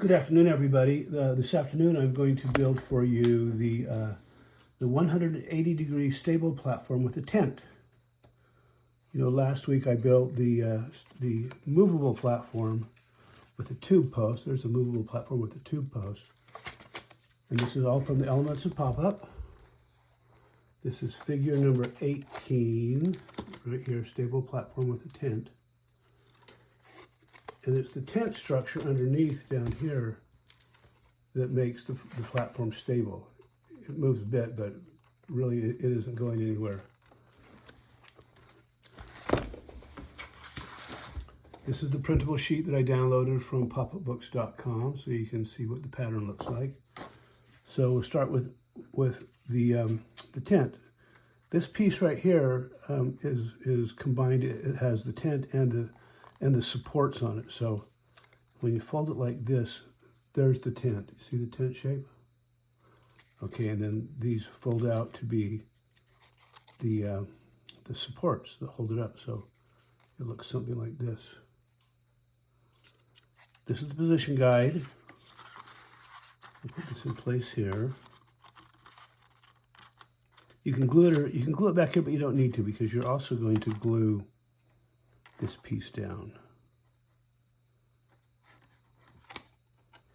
Good afternoon, everybody. This afternoon, I'm going to build for you the 180-degree stable platform with a tent. You know, last week I built the movable platform with a tube post. There's a movable platform with a tube post. And this is all from the Elements of Pop-Up. This is figure number 18, right here, stable platform with a tent. And it's the tent structure underneath down here that makes the platform stable. It moves a bit, but really it isn't going anywhere. This is the printable sheet that I downloaded from popupbooks.com, so you can see what the pattern looks like. So we'll start with the tent. This piece right here is combined. It has the tent and the supports on it. So when you fold it like this, there's the tent. You see the tent shape? Okay, and then these fold out to be the supports that hold it up. So it looks something like this. This is the position guide. I'll put this in place here. You can glue it, or you can glue it back here, but you don't need to because you're also going to glue this piece down.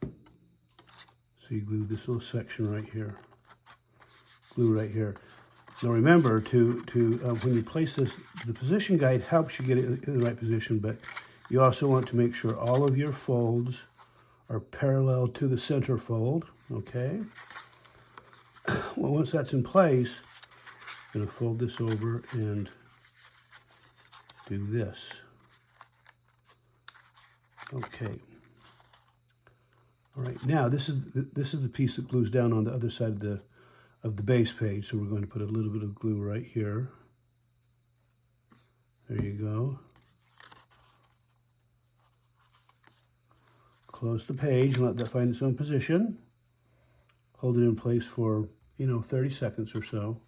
So you glue this little section right here. Glue right here. Now remember to when you place this, the position guide helps you get it in the right position, but you also want to make sure all of your folds are parallel to the center fold, okay? Well, once that's in place, I'm going to fold this over and do this. Okay. All right. Now this is the piece that glues down on the other side of the base page. So we're going to put a little bit of glue right here. There you go. Close the page and let that find its own position. Hold it in place for 30 seconds or so.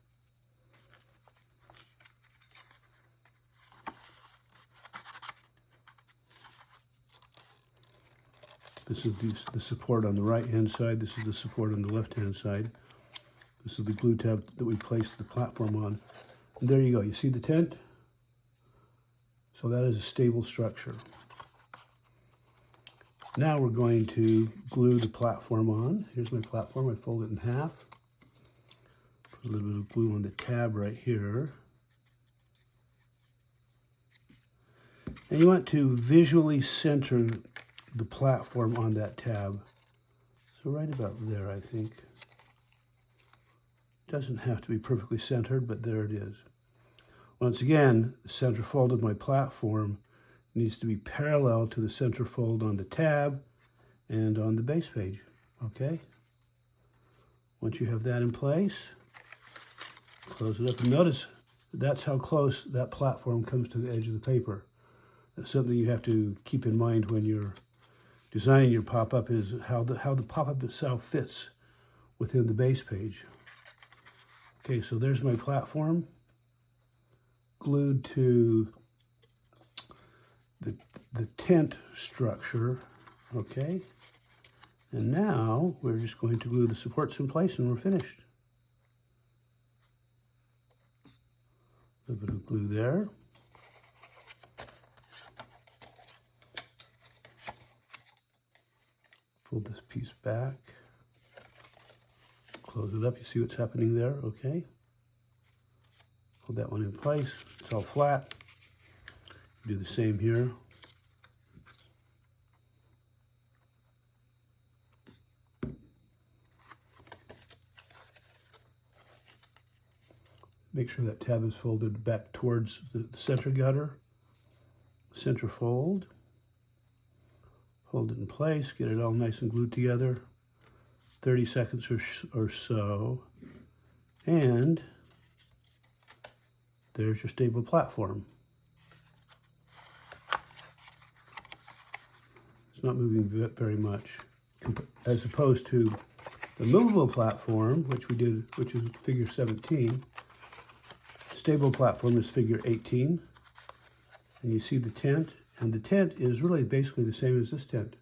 This is the support on the right-hand side. This is the support on the left-hand side. This is the glue tab that we placed the platform on. And there you go. You see the tent? So that is a stable structure. Now we're going to glue the platform on. Here's my platform. I fold it in half. Put a little bit of glue on the tab right here. And you want to visually center the platform on that tab. So right about there, I think. Doesn't have to be perfectly centered, but there it is. Once again, the center fold of my platform needs to be parallel to the center fold on the tab and on the base page, okay? Once you have that in place, close it up and notice that's how close that platform comes to the edge of the paper. That's something you have to keep in mind when you're designing your pop-up, is how the pop-up itself fits within the base page. Okay, so there's my platform glued to the tent structure, okay? And now we're just going to glue the supports in place and we're finished. A little bit of glue there. Fold this piece back, close it up. You see what's happening there, okay? Hold that one in place. It's all flat. Do the same here. Make sure that tab is folded back towards the center gutter. Center fold. Hold it in place, get it all nice and glued together, 30 seconds or so, and there's your stable platform. It's not moving very much, as opposed to the movable platform, which is figure 17. Stable platform is figure 18, and you see the tent. And the tent is really basically the same as this tent.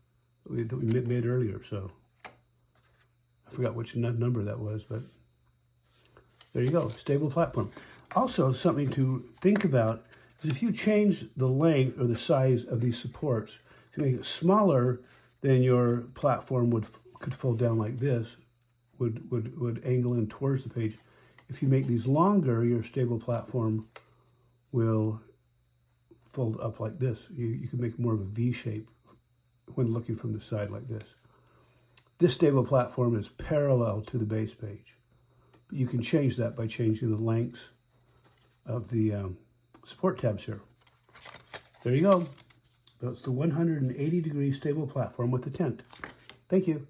that we made earlier. So I forgot which number that was, but there you go, stable platform. Also, something to think about is if you change the length or the size of these supports, if you make it smaller, then your platform could fold down like this, would angle in towards the page. If you make these longer, your stable platform will fold up like this. You can make more of a V shape when looking from the side like this. This stable platform is parallel to the base page. But you can change that by changing the lengths of the support tabs here. There you go. That's the 180-degree stable platform with the tent. Thank you.